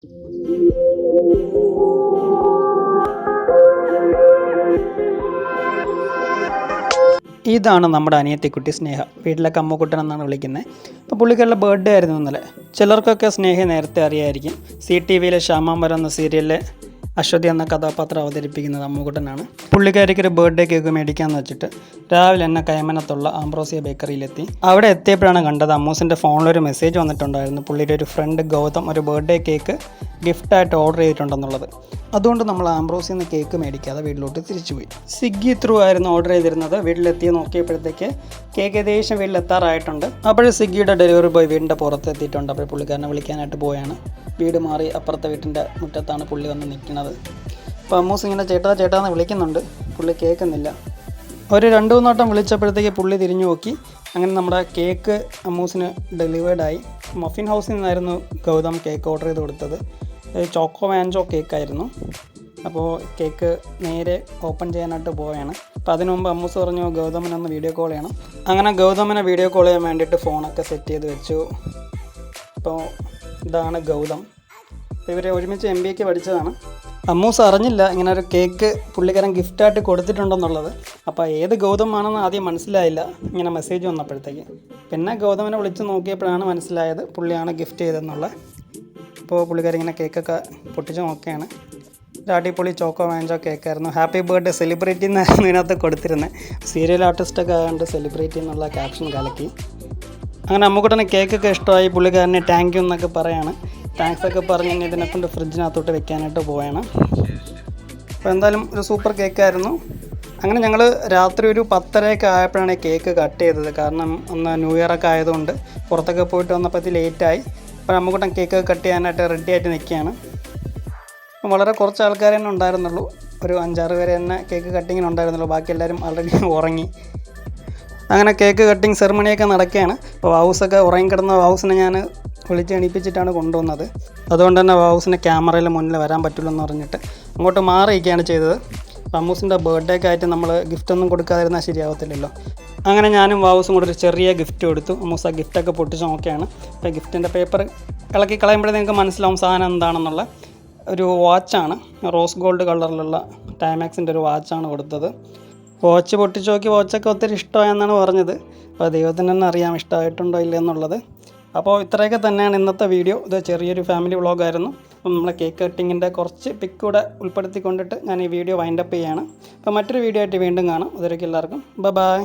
ഇതാണ് നമ്മുടെ അനിയത്തിക്കുട്ടി സ്നേഹ. വീട്ടിലൊക്കെ അമ്മുക്കുട്ടൻ എന്നാണ് വിളിക്കുന്നത്. അപ്പോൾ പുള്ളിക്കാരുടെ ബർത്ത്ഡേ ആയിരുന്നു ഇന്നലെ. ചിലർക്കൊക്കെ സ്നേഹ നേരത്തെ അറിയായിരിക്കും. CTVയിലെ ശ്യാമാംബരം എന്ന സീരിയലിലെ അശ്വതി എന്ന കഥാപാത്രം അവതരിപ്പിക്കുന്നത് അമ്മുക്കുട്ടനാണ്. പുള്ളിക്കാരിക്കൊരു ബർത്ത്ഡേ കേക്ക് മേടിക്കാമെന്ന് വെച്ചിട്ട് രാവിലെ എന്നെ കൈമനത്തുള്ള ആംബ്രോസിയ ബേക്കറിയിലെത്തി. അവിടെ എത്തിയപ്പോഴാണ് കണ്ടത് അമ്മൂസിൻ്റെ ഫോണിലൊരു മെസ്സേജ് വന്നിട്ടുണ്ടായിരുന്നു. പുള്ളിയുടെ ഒരു ഫ്രണ്ട് ഗൗതം ഒരു ബർത്ത്ഡേ കേക്ക് ഗിഫ്റ്റായിട്ട് ഓർഡർ ചെയ്തിട്ടുണ്ടെന്നുള്ളത്. അതുകൊണ്ട് നമ്മൾ ആംബ്രോസിൽ നിന്ന് കേക്ക് മേടിക്കാതെ വീട്ടിലോട്ട് തിരിച്ചുപോയി. സ്വിഗ്ഗി ത്രൂ ആയിരുന്നു ഓർഡർ ചെയ്തിരുന്നത്. വീട്ടിലെത്തി നോക്കിയപ്പോഴത്തേക്ക് കേക്ക് ഏകദേശം വീട്ടിലെത്താറായിട്ടുണ്ട്. അപ്പോഴും സ്വിഗ്ഗിയുടെ ഡെലിവറി ബോയ് വീടിൻ്റെ പുറത്ത് എത്തിയിട്ടുണ്ട്. അപ്പോൾ പുള്ളിക്കാരനെ വിളിക്കാനായിട്ട് പോയാണ്. വീട് മാറി അപ്പുറത്തെ വീട്ടിൻ്റെ മുറ്റത്താണ് പുള്ളി വന്ന് നിൽക്കുന്നത്. അപ്പോൾ അമ്മൂസ് ഇങ്ങനെ ചേട്ടാ ചേട്ടാന്ന് വിളിക്കുന്നുണ്ട്. പുള്ളി കേൾക്കുന്നില്ല. ഒരു 2-3 വട്ടം വിളിച്ചപ്പോഴത്തേക്ക് പുള്ളി തിരിഞ്ഞു നോക്കി. അങ്ങനെ നമ്മുടെ കേക്ക് അമ്മൂസിന് ഡെലിവേർഡായി. മഫിൻ ഹൗസിൽ നിന്നായിരുന്നു ഗൗതം കേക്ക് ഓർഡർ ചെയ്ത് കൊടുത്തത്. ചോക്കോ വാഞ്ചോ കേക്കായിരുന്നു. അപ്പോൾ കേക്ക് നേരെ ഓപ്പൺ ചെയ്യാനായിട്ട് പോവുകയാണ്. അപ്പോൾ അതിനു മുമ്പ് അമ്മൂസ് പറഞ്ഞു ഗൗതമനൊന്ന് വീഡിയോ കോൾ ചെയ്യണം. അങ്ങനെ ഗൗതമനെ വീഡിയോ കോൾ ചെയ്യാൻ വേണ്ടിയിട്ട് ഫോണൊക്കെ സെറ്റ് ചെയ്ത് വെച്ചു. അപ്പോൾ ഇതാണ് ഗൗതം. ഇവർ ഒരുമിച്ച് MBAക്ക് പഠിച്ചതാണ്. അമ്മൂസ് അറിഞ്ഞില്ല ഇങ്ങനെ ഒരു കേക്ക് പുള്ളിക്കാരൻ ഗിഫ്റ്റായിട്ട് കൊടുത്തിട്ടുണ്ടെന്നുള്ളത്. അപ്പോൾ ഏത് ഗൗതമാണെന്ന് ആദ്യം മനസ്സിലായില്ല ഇങ്ങനെ മെസ്സേജ് വന്നപ്പോഴത്തേക്ക്. പിന്നെ ഗൗതമനെ വിളിച്ച് നോക്കിയപ്പോഴാണ് മനസ്സിലായത് പുള്ളിയാണ് ഗിഫ്റ്റ് ചെയ്തതെന്നുള്ളത്. ഇപ്പോൾ പുള്ളിക്കാരി ഇങ്ങനെ കേക്കൊക്കെ പൊട്ടിച്ച് നോക്കുകയാണ്. ഒരു അടിപൊളി ചോക്കോ വാഞ്ചോ കേക്കായിരുന്നു. ഹാപ്പി ബർത്ത്ഡേ സെലിബ്രിറ്റി എന്നായിരുന്നു ഇതിനകത്ത് കൊടുത്തിരുന്നത്. സീരിയൽ ആർട്ടിസ്റ്റൊക്കെ ആയതുകൊണ്ട് സെലിബ്രിറ്റി എന്നുള്ള ക്യാപ്ഷൻ കലക്കി. അങ്ങനെ അമ്മുക്കുട്ടന് കേക്കൊക്കെ ഇഷ്ടമായി. പുള്ളിക്കാരനെ താങ്ക് യു എന്നൊക്കെ പറയാണ്. താങ്ക്സ് ഒക്കെ പറഞ്ഞ് ഇനി ഇതിനെക്കൊണ്ട് ഫ്രിഡ്ജിനകത്തോട്ട് വെക്കാനായിട്ട് പോവുകയാണ്. അപ്പോൾ എന്തായാലും ഒരു സൂപ്പർ കേക്കായിരുന്നു. അങ്ങനെ ഞങ്ങൾ രാത്രി ഒരു 10:30 ആയപ്പോഴാണ് കേക്ക് കട്ട് ചെയ്തത്. കാരണം ഒന്ന് ന്യൂ ഇയർ ഒക്കെ ആയതുകൊണ്ട് പുറത്തൊക്കെ പോയിട്ട് വന്നപ്പോൾ ലേറ്റായി. അപ്പോൾ അമ്മുക്കുട്ടൻ കേക്ക് കട്ട് ചെയ്യാനായിട്ട് റെഡി ആയിട്ട് നിൽക്കുകയാണ്. വളരെ കുറച്ച് ആൾക്കാർ തന്നെ ഉണ്ടായിരുന്നുള്ളൂ. ഒരു 5-6 പേര് തന്നെ കേക്ക് കട്ടിങ്ങിനുണ്ടായിരുന്നുള്ളൂ. ബാക്കി എല്ലാവരും ആൾറെഡി ഉറങ്ങി. അങ്ങനെ കേക്ക് കട്ടിങ് സെറിമണിയൊക്കെ നടക്കുകയാണ്. അപ്പോൾ വാവൂസൊക്കെ ഉറങ്ങിക്കിടന്ന വാവൂസിനെ ഞാൻ വിളിച്ച് എണീപ്പിച്ചിട്ടാണ് കൊണ്ടുവന്നത്. അതുകൊണ്ട് തന്നെ വാവൂസിന് ക്യാമറയിൽ മുന്നിൽ വരാൻ പറ്റില്ല എന്ന് പറഞ്ഞിട്ട് അങ്ങോട്ട് മാറിയിരിക്കുകയാണ് ചെയ്തത്. അപ്പോൾ അമ്മൂസിൻ്റെ ബർത്ത്ഡേക്ക് ആയിട്ട് നമ്മൾ ഗിഫ്റ്റൊന്നും കൊടുക്കാതിരുന്നാൽ ശരിയാവത്തില്ലല്ലോ. അങ്ങനെ ഞാനും വാവൂസും കൂടെ ഒരു ചെറിയ ഗിഫ്റ്റ് കൊടുത്തു. അമ്മൂസ് ആ ഗിഫ്റ്റൊക്കെ പൊട്ടിച്ച് നോക്കുകയാണ്. അപ്പോൾ ഗിഫ്റ്റിൻ്റെ പേപ്പർ ഇളക്കി കളയുമ്പോഴേ നിങ്ങൾക്ക് മനസ്സിലാവും സാധനം എന്താണെന്നുള്ള. ഒരു വാച്ചാണ്, റോസ് ഗോൾഡ് കളറിലുള്ള ടൈമാക്സിൻ്റെ ഒരു വാച്ചാണ് കൊടുത്തത്. വാച്ച് പൊട്ടിച്ച് നോക്കി വാച്ചൊക്കെ ഒത്തിരി ഇഷ്ടമായെന്നാണ് പറഞ്ഞത്. അപ്പോൾ ദൈവത്തിന് തന്നെ അറിയാം ഇഷ്ടമായിട്ടുണ്ടോ ഇല്ലയെന്നുള്ളത്. അപ്പോൾ ഇത്രയൊക്കെ തന്നെയാണ് ഇന്നത്തെ വീഡിയോ. ഇത് ചെറിയൊരു ഫാമിലി വ്ളോഗായിരുന്നു. അപ്പം നമ്മളെ കേക്ക് കട്ടിങ്ങിൻ്റെ കുറച്ച് പിക്ക് കൂടെ ഉൾപ്പെടുത്തിക്കൊണ്ടിട്ട് ഞാൻ ഈ വീഡിയോ വൈൻഡപ്പ് ചെയ്യുകയാണ്. അപ്പോൾ മറ്റൊരു വീഡിയോ ആയിട്ട് വീണ്ടും കാണാം. അതുവരേക്കും എല്ലാവർക്കും ബൈ.